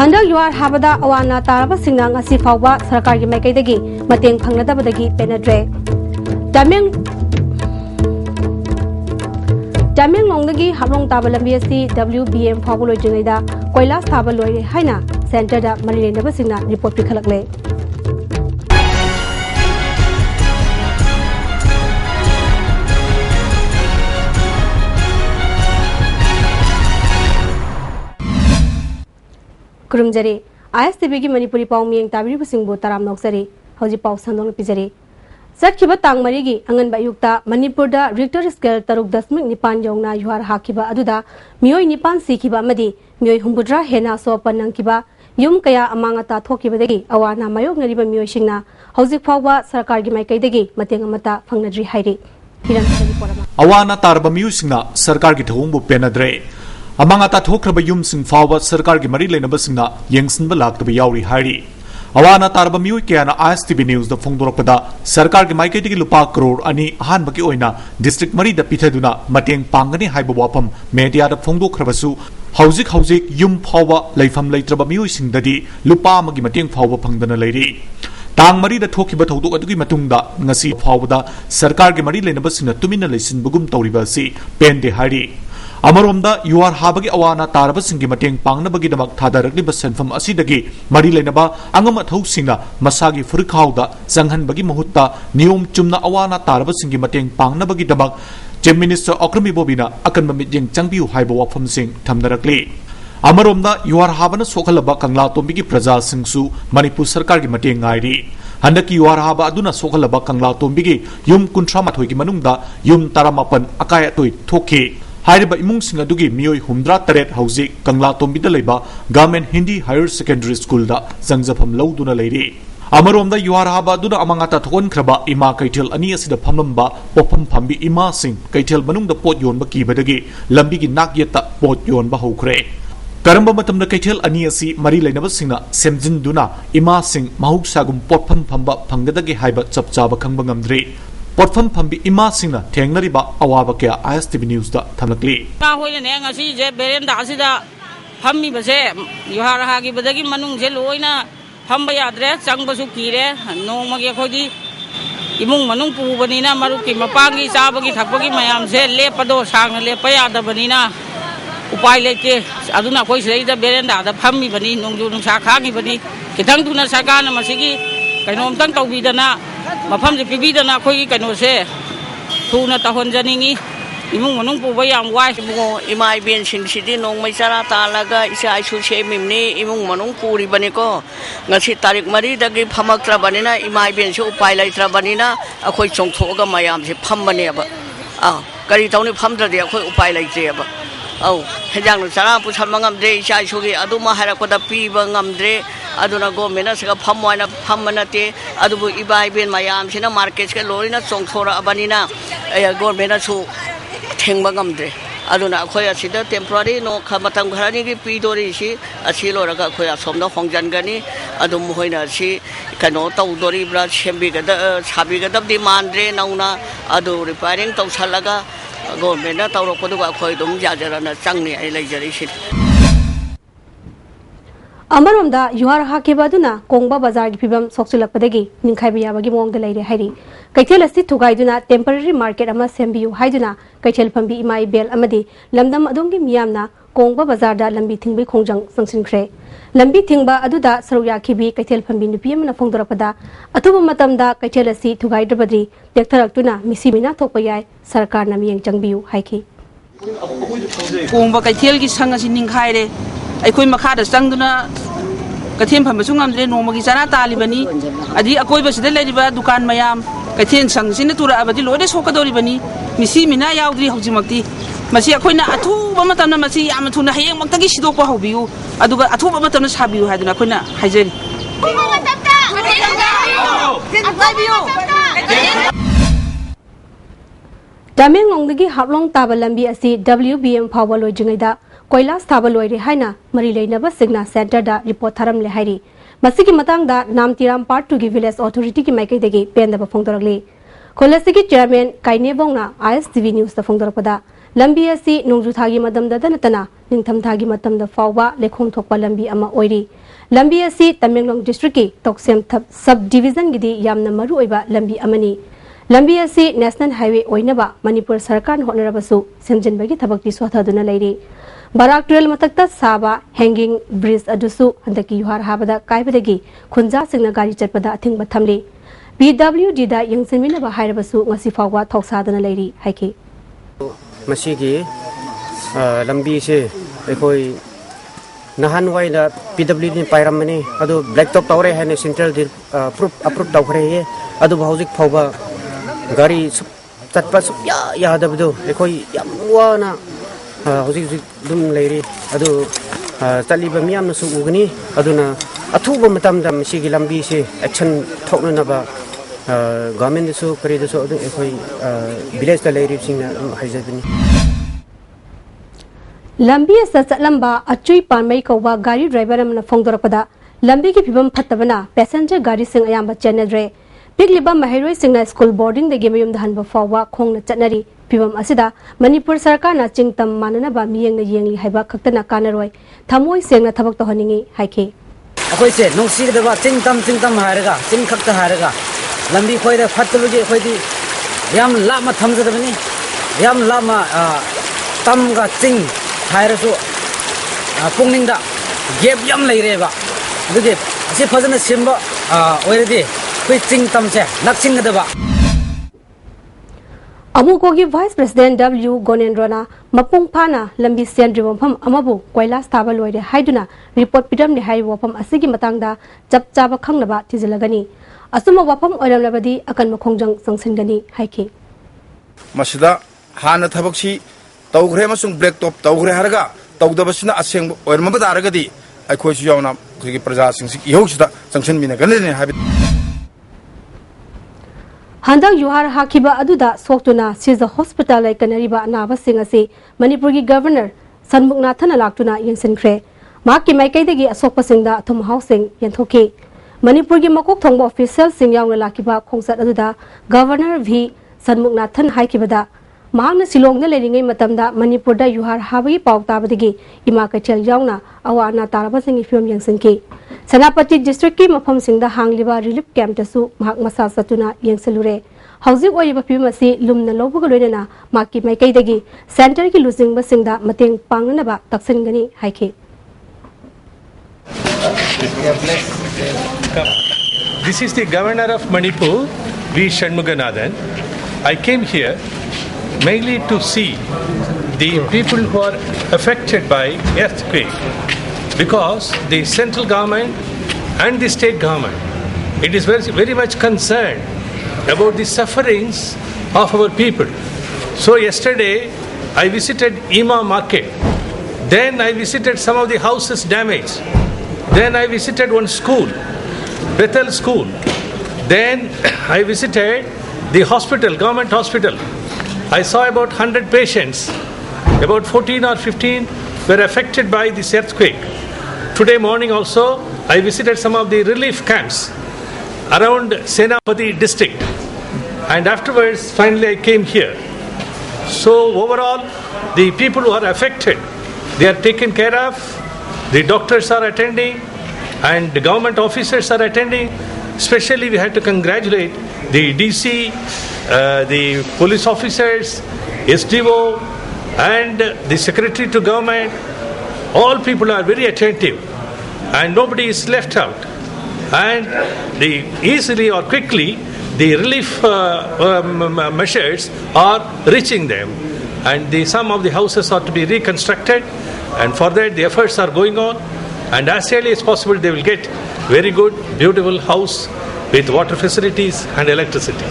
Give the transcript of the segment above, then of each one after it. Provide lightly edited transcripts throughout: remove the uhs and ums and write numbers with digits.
Handang yuar habada awana taraba singnang asi fawba sarkar gi maikaidagi mateng phangnadabadagi penadre Dameng longdagi hablong tabalambi asi WBM fawba loijingaida koilas thaba loire haina center da marilendaba singna report pikhalakle Kurumjari, Istv ki Manipuri pau miyeng tabiri busingbo taram noksari, hauji pau sandong pijari. Sakhiba tang marigi angan bayukta Manipur da Richter scale taruk dasmik nipan yongna yuhar hakiba aduda miyoi nipan sikhiba amadi miyoi humbudra hena so panang kiba yum kaya amanga ta thokibadagi awana mayok nariba miyoi singna hauji phawba sarkar gi maikaidagi mateng amata phangnadri hairi. Awana tarba miyoi singna sarkar gi thongbu penadre Amang ata thokraba yum sing fawa sarkar gi mari leinaba singna yengsinba laktaba yauri hairi awana tarba miyoi kayana Istv news da phongdorakpada sarkar gi maikaidagi lupa crore ani ahanbaki oina district mari da pithaduna mateng pangani haiba wafam media da phongdokrabasu hauzik yum fawa leifam leitraba miyoi singdadi lupa amagi mateng fawa phangdana leiri Tang mari da thokiba thodok adugi matungda ngasi fawda sarkar gi mari leinaba singna tumina leisinbugum tawriba si pende hairi Amaromda yuar habagi awana taraba singi mateng pangnabagi damak thadarakliba senfam asidagi mari leinaba angama thosingna masagi furikhauda sanghanbagi mahutta niyom chumna awana taraba singi mateng pangnabagi damak Chief Minister Okrami Bobina akanba mitjeng changbiu haiba wafam sing thamdarakli Amaromda yuar habana sokhalaba kangla tombigi praja singsu Manipur sarkar gi mateng ngairi Handaki yuar haba aduna sokhalaba kangla tombigi yum kunthra mathoi gi manungda yum taramapan akaya toi thoki Hariba imung singa dugi miyoi humdra taret hausi kangla tombida leiba Government Hindi Higher Secondary School da zangjafam lauduna leiri Amaromda yuar haba duna amangata thokon khraba ima kaithel ani asida phamlamba pofam phambi ima sing kaithel manungda pot yonba kibadagi lambi gi nakyata pot yonba hokre Karamba matamda kaithel ani asi mari leinaba singna semjin duna ima sing mahuksagum potpham phamba phanggadagi haiba chapchaba khangba ngamdre Potfam phambi ima singna thengnariba awaba kya Istv news da thamlakli ka hoine ne ngasi je berenda asida phammi base yuhar ha gi badagi manung je loina phamba yadre changbasu kire nongmagi khodi imung manung pu banina maruki mapangi chabagi thakbagi mayam se lepado sangna lepa yadabanina upai lete aduna khoi seida berenda da phammi bani nongju nungsa khangi bani kitang tuna sarkana masigi kainom tang tawbidana Mafam si pibidana khoi kano se thuna tahon janingi imung manung puba yam wai bugo imai ben sing sidi nong mai sara talaga isa isu se mimni imung manung puri bani ko ngasi tarik mari dagi phamaktra banina imai ben se upai laitra banina akhoi chongthoga mayam se pham bani aba kari tawni phamdra de akhoi upai laite aba hejang sara pu thamma ngamdre isa isu gi aduma harakoda piba ngamdre aduna government sega phamwana phammanate adubu ibai ben mayam sina market ke lorina chongthora abanina government su thengba ngamdre aduna khoi asida temporary no khamatam gharani gi pidori si asilo raga khoi asomna hongjangani adum hoina si kano tawdori bra sembi gada sabi gada demandre nauna adu repairing tawsalaga government tawrokodu khoi dum jajarana changni ai laijari si Amaromda yuhar hakibaduna kongba bazar gi phibam soksulakpadagi ningkhaiba yabagi mongda leire hairi kaithel asi thugaiduna temporary market ama sembiu haiduna kaithel phambi imai bel amadi lamdam adongi miyamna kongba bazar da lambi thingbai khongjang sangsinkhre lambi thingba aduda saruya khibi kaithel phambi nupi amna phongdorapada atuba matamda kaithel asi thugaidabadri tekthaраktuna misimina thokpayai sarkar na miyeng changbiu haiki kongba kaithel gi sangasi ningkhaire Aikoi makhada sangduna kathen phambasu ngamdre nomagi chana talibani adi akoi basida leriba dukan mayam kathen sangsina tura abadi loide sokadori bani misi mina yaudri haujimakti masi akoina athu bamatana masi yam thuna hayeng maktagi sidokwa hobiu aduga athu bamatana sabiu haduna akoina haijeri Dameng longdagi hablong tabalambi asi WBM phawba loijingaida Koilas thaba loire haina mari leinaba signa center da report tharam le hairi masigi matang da nam tiram part 2 gi village authority ki maikai degi pendaba phongdoragli Kolesiki Chairman Kainebongna Istv News the Fongdorpada Lambi asi Nongju Thagi Madam da Danatana Ningtham Thagi Matam the Fawba Lekhong Thokpa Lambi Ama Oiri Lambi asi Tamenglong District Toksem Subdivision Gidi Yamna Maru Oiba Lambi Amani Lambi asi National Highway Oinaba Manipur Sarkar Honораbasu Semjin Bagi Tabakti Swataduna Lady Barak Trail Matakta Saba Hanging Bridge Adusu Handaki Yuhar Habada Kaibadagi Kunja Singna Gari Chatpada Athing Batamli BWD da yang senmina ba hairabasu ngasi fawwa thoksadana leiri haiki masigi lambi se ekoi nahan wai da PWD pairamani adu black top tawre hane central approve tawre ye adu hauzik fawba gari chatpa sup ya dabdu ekoi yamwa na hauzik dum leiri adu taliba miyam na su ugni aduna athuba matam da masigi lambi se action thokna na ba government so kare so ekoi village ta leiri sing haijabini lambi sa lamba achui panmai kowa gari driver amna phongdorapada lambi ki phibam phattabana passenger gari sing ayamba chenedre pigliba mahiroi singna school boarding de gemayum dhan ba fawa khongna chatnari phibam asida manipur sarkar na chingtam manana ba miyeng na yengli haiba khaktana kanaroi thamoi sengna thabak to haningi haike akoi se nongsi da ba chingtam haraga ching khakta haraga lambi khoi da phatluji khoi di yam lama thamjadabani yam lama tam ga ching hairasu pungning da gap yam leireba aduge asi phajana simba oiredi khoi chingtam se nakching da ba Amukogi Vice President W Gonenrona Mapung Pana Lambi Sendri Wampam Amabu Koilas Taba Loide Haiduna report pidam ni hai wapam asigi matangda chap chaba khangnaba tizilagani asuma wapam oiram labadi akan makhongjang sangsengani haike masida hana thabaksi tawgre masung black top tawgre haraga tawdabasina aseng oirma badaragadi aikhoi su yauna khigi praja sing sik ihoksida sangsen mina ganene habi Handang Yuhar Hakiba Aduda Soktuna Siza Hospital like Kanariba Nava Singasi Manipuri Governor Sanmuknathana Laktuna Yensenkre Maki Maikaidagi Asokpa Singda Tum Housing Yentoke Manipuri Makok Tongbo official Sing Yang Lakiba Kongsat Aduda Governor V Sanmuknathan Haikibada Mahangna Silong na leringay matamda Manipurda Yuhar Habi Pautabadigi Ima Kachel Yauna Awana Tarabasing Film Yensenke Sanapati District ki mafam singda hangliba relief camp tasu mahak masa satuna yengselure hauzik oiba pimasi lumna lobuga loinana maki maikaidagi center ki losing ba singda mateng pangnana ba taksengani haike This is the governor of Manipur, V. Shanmuganathan. I came here mainly to see the people who are affected by earthquake. Because the central government and the state government, it is very much concerned about the sufferings of our people. So yesterday, I visited Ima market. Then I visited some of the houses damaged. Then I visited one school, Bethel School. Then I visited the hospital, government hospital. I saw about 100 patients. About 14 or 15 were affected by this earthquake. Today morning also, I visited some of the relief camps around Senapati district. And afterwards, finally I came here. So overall, the people who are affected, they are taken care of. The doctors are attending and the government officers are attending. Especially we had to congratulate the DC, the police officers, SDO and the secretary to government. All people are very attentive and nobody is left out. And easily or quickly, the relief measures are reaching them. And some of the houses are to be reconstructed. And for that, the efforts are going on. And as early as possible, they will get very good, beautiful house with water facilities and electricity.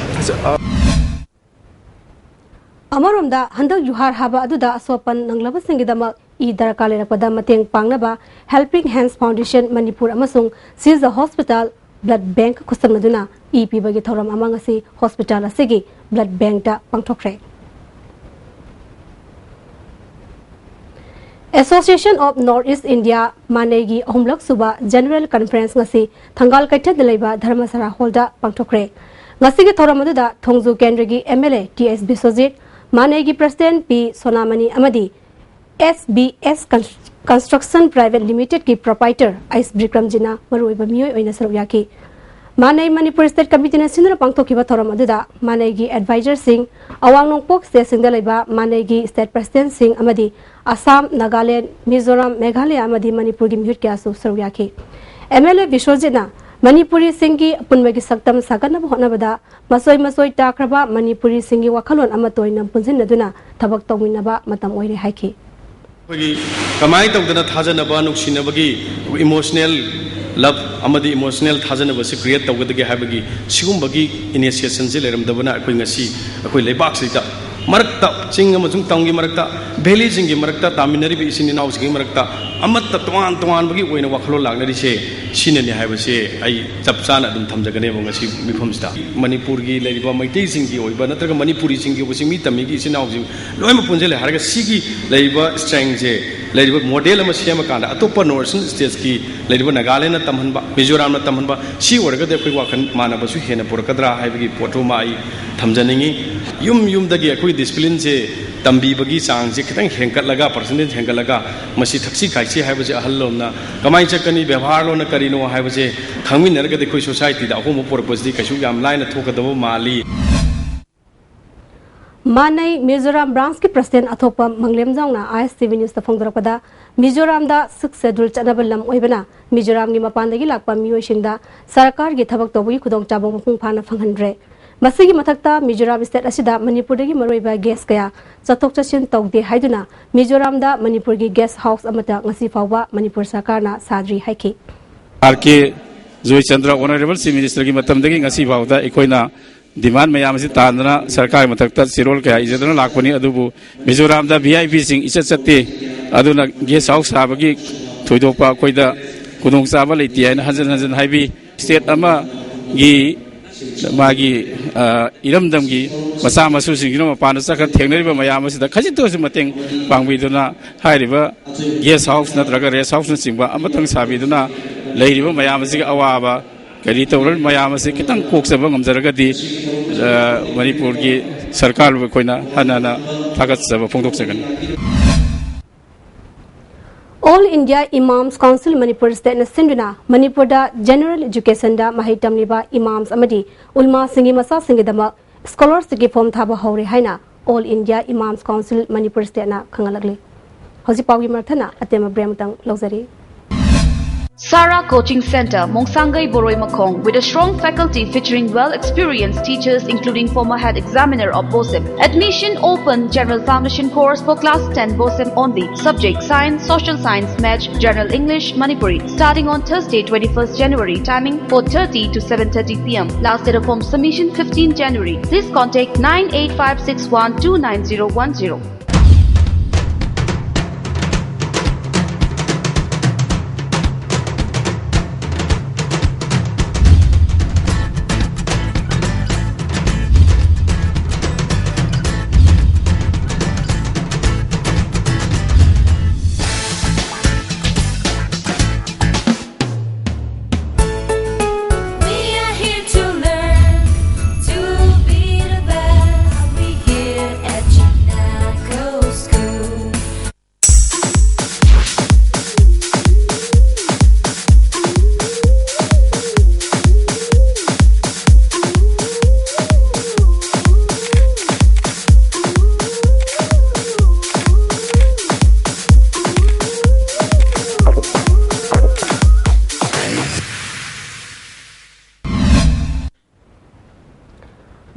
Amaromda Handang Yuhar Haba Aduda Aswapan Nanglaba Singidama I Darakale Rapada Mateng Pangnaba Helping Hands Foundation Manipur Amasung sees the hospital blood bank Kusam Maduna EP Bagi Thoram Amangasi Hospital Asigi blood bank da Pangtokre. Association of Northeast India Manegi Homlok Suba General Conference ngasi Thangal Kaitha Delaiba Dharmasara Holda Pangtokre ngasigi thoram aduda thongju kendra gi MLA TS Biswajit Manai gi President P Sonamani amadi SBS Construction Private Limited ki proprietor Ice Bikram Jina maruiba miyoi oina saruyaki Manai Manipur State Committee na sinura pangthokiba thoram aduda Manai gi advisor sing awang nongpok state singda laiba Manai gi State President sing amadi Assam Nagaland Mizoram Meghalaya amadi Manipur gi miyut kya su saruyaki MLA Biswajit na Manipuri Singi Punmagi Saktam Sagana Honabada Masoi Takraba Manipuri Singi Wakalon Amatoina Punzin Naduna Tabak Tominaba Matam Oire Haki Kamai Tokana Tazanaba Nuxinabagi emotional love Amadi emotional Tazanaba create the Habagi Sigumbagi initiation Zileram Davana Quingasi Aquile Baxita Marakta Singam Tongi Marakta Belly Zingi Marakta Taminari Isin in House Gimarakta Amata Tuan Bagi when a Wakalo Lagari say Shinani have say I Tapsana and Tamjaganeva Mifumsta Manipuri Lady Mamati Zingi or Banataka Manipuri Zingi was in Mitamiki in housing Loma Punjela Harga Sigi Labor Strange Lady Model Masiamakanda Atopa Norson Steski Lady Nagalena Tamamba Mijorama Tamamba she worked the Piwakan Manabasu Hena Porcadra Havi Potomai Tamjaningi Yum the discipline Tambi Bagi Sang Zikan Henkalaga percentage Henkalaga Masi Taxi Kaisi have a halona Kamai Chakani Beharlona Carino have a Kamin Nerga the Kui Society the home purpose the Kashuyam line at Tokado Mali Manai Mizoram Branch ki President Athopa Manglem Zangna Istv News the Fongdarapada Mizoram da Succedul Chanabalam Oibana Mizoram gi Mapandagi Lakpa Miyoshinda Sarkar gi Thabak Tobi Kudong Chabong Phana Phanghandre Masigi Matakta Mizoram State Asida Manipurgi Maroiba Guest Kaya Chatok Chachin Togde Haiduna Mizoram da Manipurgi Guest House Amata Ngasi Fawba Manipur Sarkarna Sadri Haiki RK Joy Chandra Honorable Chief Minister ki matamdagi ngasi fawda ikoina demand mayam si tanna sarkar matakta sirol kaya ijadana lakpani adubu Mizoram da VIP sing isachate aduna guest house sabagi thoidokpa koida kudong saba leiti aina hanjan haibi state ama gi Magi Iramdamgi, Masama Susino, Panasaka, Teneriba, Mayamas, the Kajitos Mateng, Bangviduna, High River, Guest House, Natraga, Rest House, Simba, Amatang Sabiduna, Lady Mayamasi Awaba, Carito, Mayamasi, Kitan Cooks among Zaragati, Manipurgi, Sarkar, Koina, Hanana, Tagas of Pondok second. All India Imams Council Manipur State na Sinduna Manipur da General Education da Mahitam Niba Imams Amadi Ulma Singi Masa Singidama Scholars ki form thaba hore haina All India Imams Council Manipur State na khangalagli Hoji Pawi Marthana Atema Bremtang Lozari Sara Coaching Center, Mongsangai Boroi Makong, with a strong faculty featuring well-experienced teachers including former head examiner of BOSEM. Admission open, general foundation course for class 10 BOSEM only. Subject Science, Social Science, Maths, General English, Manipuri. Starting on Thursday 21st January, timing 4:30 to 7:30 p.m. Last date of form submission 15 January. Please contact 98561291010.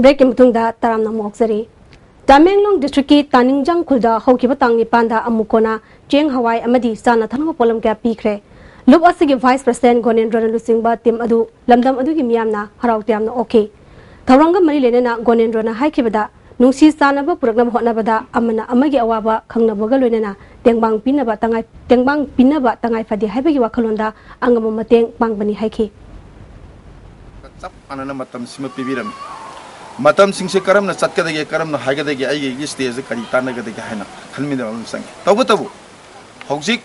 Break Mutunda Taram Namoxari. Tamenglong District Taningjang Kulda Hokibatang Nipanda Amukona, Jeng Hawaii Amadi, Sana Tango Polam Gap Pikre. Look Asigi Vice President Gonendra Lusingba Tim Adu, Lamdam Adu Gimiamna, Harautiam okay. Taranga Marilena Gonendra Haikibada, Nusi Sanaba Puragam Honabada, Amana Amagi Awaba, Kangnabogaluna, Dengbang Pinaba Tangai, Dengbang Pinaba Tangai Fadi Habagi Wakalonda, Angamomateng Bangbani Haiki. Anamatam Simapiram. Matam Singse Karam, the Satka Karam, the Hagadagi, I stay the Karitana Hana, Kalmina Sang. Tabu Hogsik,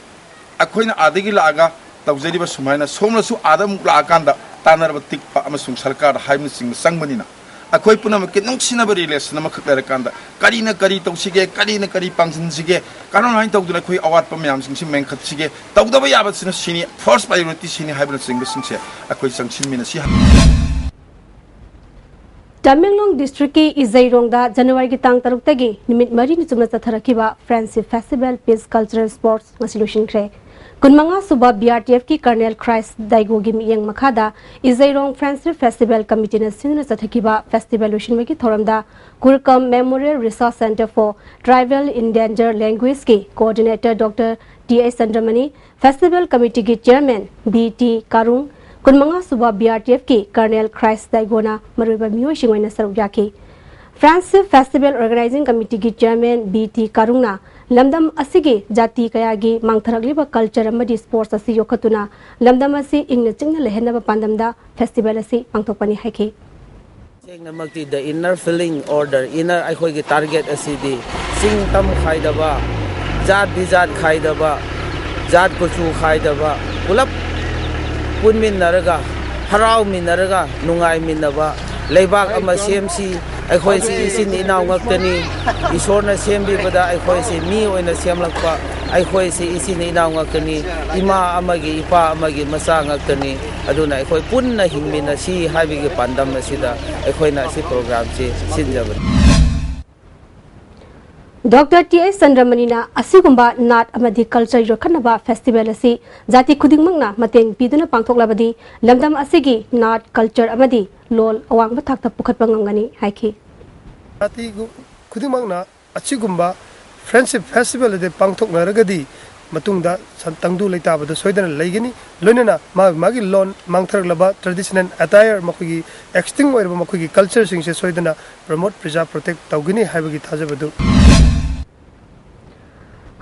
Aquina Adigilaga, Tawzediba Sumana, Somasu Adam Laganda, Tanar Tik Amasung Sarkar, Haim Sing Sangmanina. अखोई पुनमक नुंगसिनब relation अमखक लेरकांदा Kareena करी तौसिगे करीना करी पांगसिनसिगे कारण हाइन तौदुना अखोई अवात पमयाम सिंगसि मेंखतसिगे तौदब याबसिन सिनी first priority सिनी हाइबन सिंगसिंगसे अखोई संगसिन मिनसि Tamenglong district ki Izairong da January ki tang taruk tagi nimit mari ni chumna chatharakiba Friendship Festival Peace Cultural Sports solution kre kunmanga suba BRTF ki Colonel Christ Daigo gi miyang makhada Izairong Friendship Festival Committee na sinna chathakiba festival solution ki thoramda Kurkam Memorial Resource Center for Tribal Endangered Language ki coordinator Dr. T.A. Sandramani Festival Committee ki chairman B.T. Karung kunmanga suba BRTF ki Colonel Christ Daigona maruba miyo shingwaina saruyaki Friendship Festival Organizing Committee ki chairman B.T. Karungna lamdam asigi jati kayagi mangtharagliba culture amadi sports asi yokhatuna lamdam asi ingna chingna lehenaba pandamda festival asi pangthokpani haiki the inner feeling or the inner akhoi target asidi sing tam khaidaba jat bijat khaidaba jat kuchu khaidaba ulap punmin naraga harau min naraga nungai min naba leibak ama semsi akhoi si isin inaw ngaktani isorna sembi bada akhoi si mi oina semlakpa akhoi si isin inaw ngaktani ima amagi ipa amagi masa ngaktani aduna akhoi punna hingmina si habigi pandam asida akhoi na si program si sinjaban Dr. T.A. Sandramani na asigumba nat amadi culture yokhanaba festival asi jati khudingmangna mateng piduna pangthoklabadi lamdam asigi nat culture amadi lol awangba thakta pukhatpa ngamgani haiki jati khudingmangna asigumba friendship festival de pangthoknaragadi matungda santangdu leitabada soidana leigani loinana magi lon mangthraglaba traditional attire makhigi extinct oirba makhigi culture singse soidana promote preserve protect tawgini haibagi thajabadu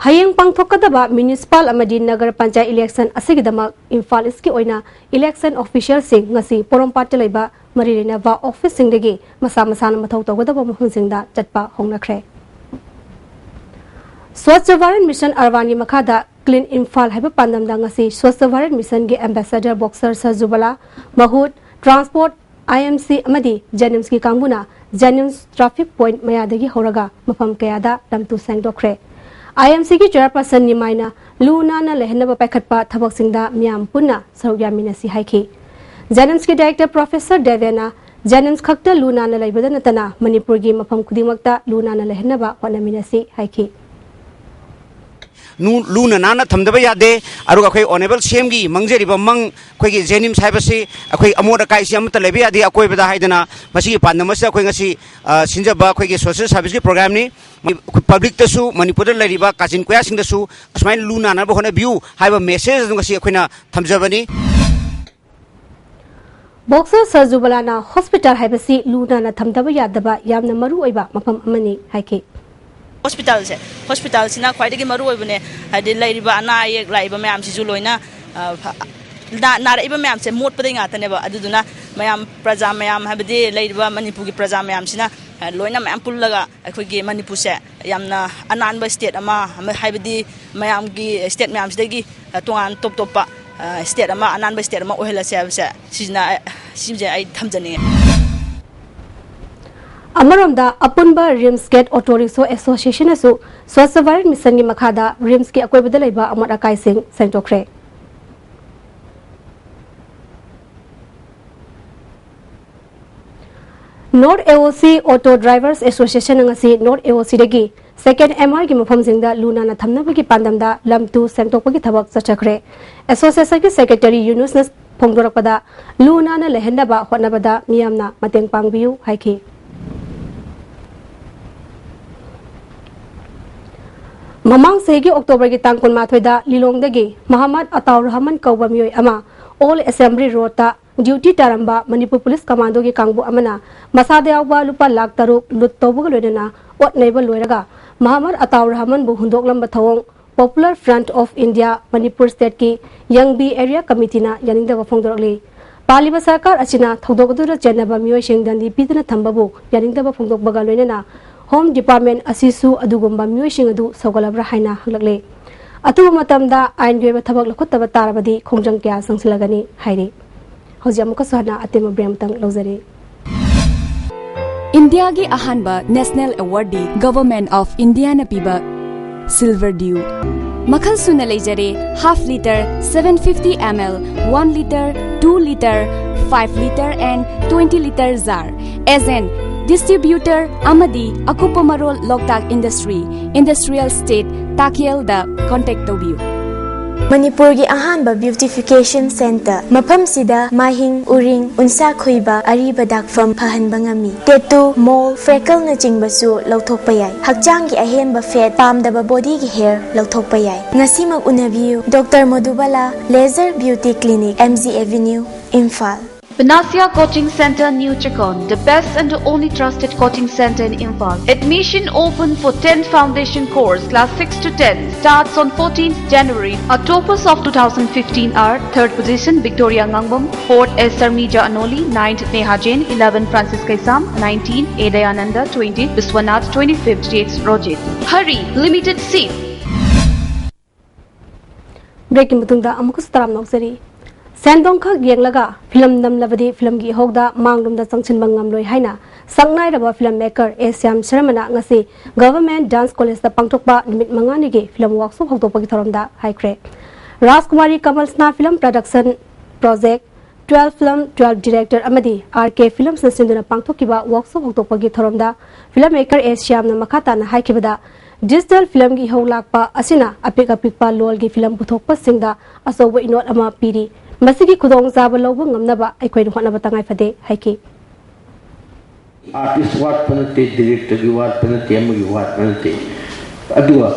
Hayang pangthokadaba municipal amadi nagar panchayat election asigidama Imphal East ki oina election official sing ngasi porompat laiba maririna wa office singdagi masa masana mathau tawgadaba mafum singda chatpa hongnakre Swachh Bharat Mission Arwani makhada Clean Imphal haiba pandamda ngasi Swachh Bharat Mission gi ambassador boxer Sajubala Mahut transport IMC amadi Janims ki kanguna Janims traffic point mayadagi horaga mafam kayada lamtu sangdokre IMC ki chairperson Nimaina Luna na lehenaba paikhatpa thabak singda miyam punna sarugyamina si haiki Janims ki director Professor Devena Janims khakta Luna na laibada natana Manipur gi mafam khudimakta Luna na lehenaba honamina si haiki Luna nana thamdaba yade aruga khoi honorable CM gi mangjeriba mang khoi gi Jenim saibasi khoi amoda kai si amta lebi adi akoi bada haidana masi pandamasa khoi ngasi sinjaba khoi gi social service gi program ni public tasu Manipur lariba kajin koya sing dasu asmain Luna na ba hona view haiba message ngasi khoina thamjabani Boxer Sajubala na hospital haibasi Luna na thamdaba yadaba yamna maru oiba mafam amani haiki hospital sina khwaidagi maru oibane hadi lairiba ana ayek laiba mayam sisu loina na raiba mayam se mot padai ngata neba aduduna mayam praja mayam habdi lairiba Manipur gi praja mayam sina loina mayam pullaga akhoi gi Manipur se yamna ananba state ama habdi mayam gi state mayam sidagi tongan top topa state ama ananba state ama ohela se sina simje ai thamjani Amaramda Apunba Rimsgate Auto Rickshaw Association asu Swachh Bharat Mission gi makhada Rims ki akoi badalai ba amot akai sing sangtokre North AOC Auto Drivers Association ngasi North AOC dagi second MR gi mafam singda Luna na thamna bagi pandamda lamtu sangtokpagi thabak chachakre Association gi secretary Yunus nas phongdorakpada Luna na lehenda ba honabada miyamna mateng pangbiu haiki Mamang segi October ki tangkon mathoida Lilong dagi Muhammad Ataur Rahman Kauba Miyoi ama All Assembly Road ta duty taramba Manipur Police Commando ki kangbu amana masade awba lupa lakh taruk lut tawbu loidana ot neighbor loiraga Muhammad Ataur Rahman bu hundok lamba thawong Popular Front of India Manipur State ki Young B Area Committee na yaningda wafong dorali Paliba Sarkar achina thodokdura chenaba Miyoi singdandi pidana thambabu yaningda wafong dok baga loinana Home Department asisu adugumba miyosing adu saugalabra haina haglakle atuba matamda ain geba thabak lakhottaba tarabadi khongjang kya sangsilagani hairi hoji amuka sohana atema brem tang lozare India gi ahanba National Award Government of India na piba Silver Dew. Makhal suna leijare half liter, 750 ml, 1 liter, 2 liter, 5 liter and 20 liter jar. As an distributor amadi akupamarol Loktak Industry, Industrial State, Takiel da contact you. Manipuri ahanba beautification center mapam sida mahing uring unsa khoiba ariba dakfam phahanba ngami tattoo mole freckle na chingbasu lauthokpa yai hakchang gi ahemba fat pamdaba body gi hair lauthokpa yai ngasi mag unabiu Dr. Madhubala Laser Beauty Clinic MZ Avenue Imphal. Panacea Coaching Center, New Chakon, the best and the only trusted coaching center in Imphal. Admission open for 10th Foundation course, class 6 to 10, starts on 14th January. Our toppers of 2015 are 3rd position Victoria Ngangbam, 4th S. Sarmija Anoli, 9th Neha Jain, 11th Francis Kaisam, 19th A. Dayananda, 20th Biswanath, 25th J.X. Rojit. Hurry, limited seat. Breaking Mutunda Amukustaram Noxeri. Sandong khak yenglaga film namlabadi film gi hogda mangdum da changchin bangam loi haina sangnai raba filmmaker Asyam Sharmana ngasi government dance college da pangtokpa nimit mangani ge film workshop hogdokpa gi thoramda haikre Rajkumari Kamalsna film production project 12 film 12 director amadi RK films na sinduna pangtokkiba workshop hogdokpa gi thoramda filmmaker Asyam na makata na haikibada digital film gi holakpa asina apik apikpa lol gi film puthokpa singda asobo inot ama piri Masigi kudong zaba lobo ngamnaba ay kway nuhana batangay fade haiki. Artist wat panate, director gi wat panate, amo gi wat panate. Adua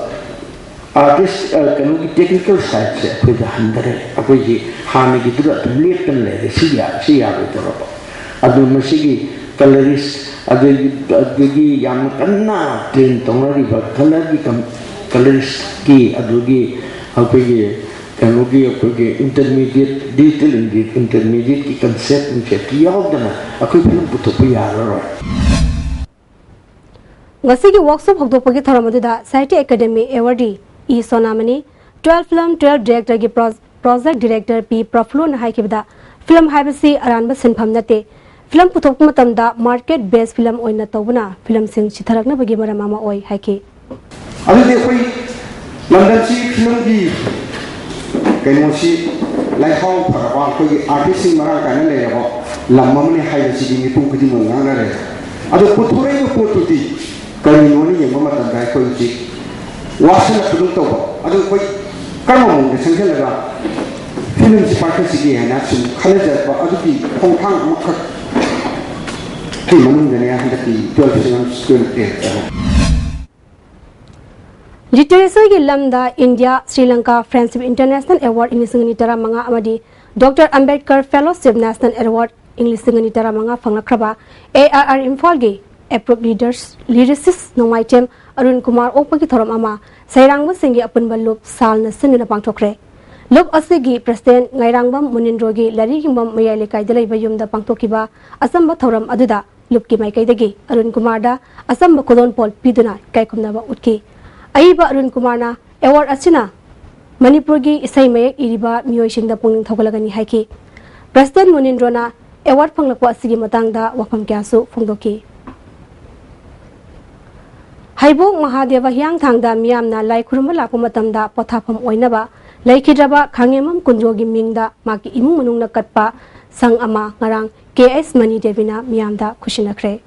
artist kanu technical side se akoy handare akoy gi hami gi dura tumlet tan le siya betoro. Adu masigi colorist adu gi yam kanna train tonari ba color gi colorist ki adu gi akoy gi Kanogi akogi intermediate digital intermediate ki concept in chat yaudana akoy film puthokpa yararo Ngasigi workshop hogdokpagi thoramadu Society Academy Award E Sonamani 12 film 12 director gi project director P Proflo na haikibda film haibasi aranba sinpham nate film puthokpa matamda market based film oina tawbuna film sing chitharakna bagi maramama oi haiki adu dekoi London si film gi Kenosi like how Paraba artist Maraka and Labo, Lamamani High City, Pukudi Mangana. Other Puture Pututi, Karinoni and Mama Daikoji, Wasana Puto, other quite Karamon, the Sanjala, Films Party and Action, College, but other people, Hong Kong, Timan, the 12 students. Literacy gi lamda India Sri Lanka Friendship International Award English ngani tara manga amadi Dr. Ambedkar Fellowship National Award English ngani tara manga phanglakraba ARR Imphal gi approved lyricist nongaitem Arun Kumar opagi thoram ama sairangba singi apunba loop sal na sinina pangthokre loop asigi president ngairangbam munindro gi lari gimbam mayai lekai dalai bayum da pangthokiba asamba thoram aduda loop ki mai kaidagi Arun Kumar da asamba kodon pol piduna kaikumna ba utki Aiba Arun Kumarna award achina Manipur gi isai mayek iriba miyoi singda pungning thogalagani haiki President Munindrona award phanglakwa asigi matangda wafam kyasu phongdoki Haibok Mahadeva hyang thangda miyamna lai khurumba lakpa matamda pothafam oinaba laikhidraba khangemam kunjogi mingda maki imung manungna katpa sang ama ngarang KS Mani Devina miyamda khushinakre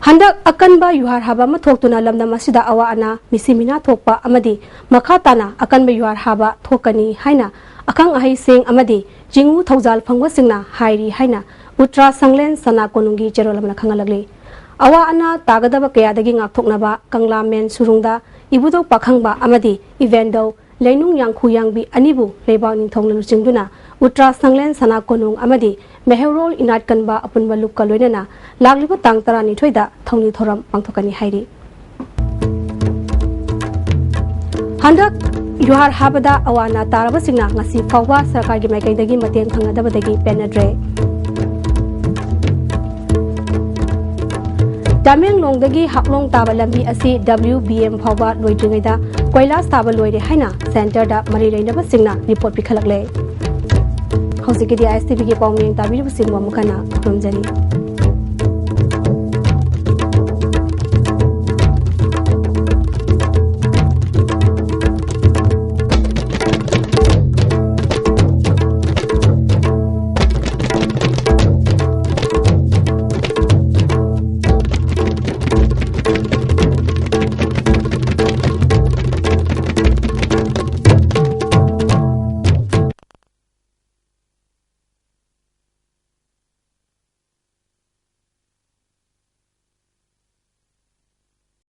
Handak akanba yuhar haba mathoktuna lamda masida awa ana misimina thokpa amadi makhatana akanba yuhar haba thokani haina akang ahai sing amadi jingu thoujal phangwa singna hairi haina utra sanglen sana konungi cherolamna khangalagli awa ana tagadaba kayadagi ngakthoknaba kangla men surungda ibudo pakhangba amadi evendo leinung yangkhu yangbi anibu leba ningthongna luchingduna utra sanglen sana konung amadi meherol inat kanba apunba lukka loinana lagliba tang tarani thoida thongni thoram pangthokani hairi handak yuhar habada awana taraba singna ngasi fawwa sarkar gi maikaidagi mateng phangadabadagi penadre Tamenglongdagi haklong taba lambi asi WBM fawwa loidringaida koilas taba loide haina center da mari leinaba singna report pikhalakle Hausikidi Istv ki paumyeng tabiru singwa mukana khomjani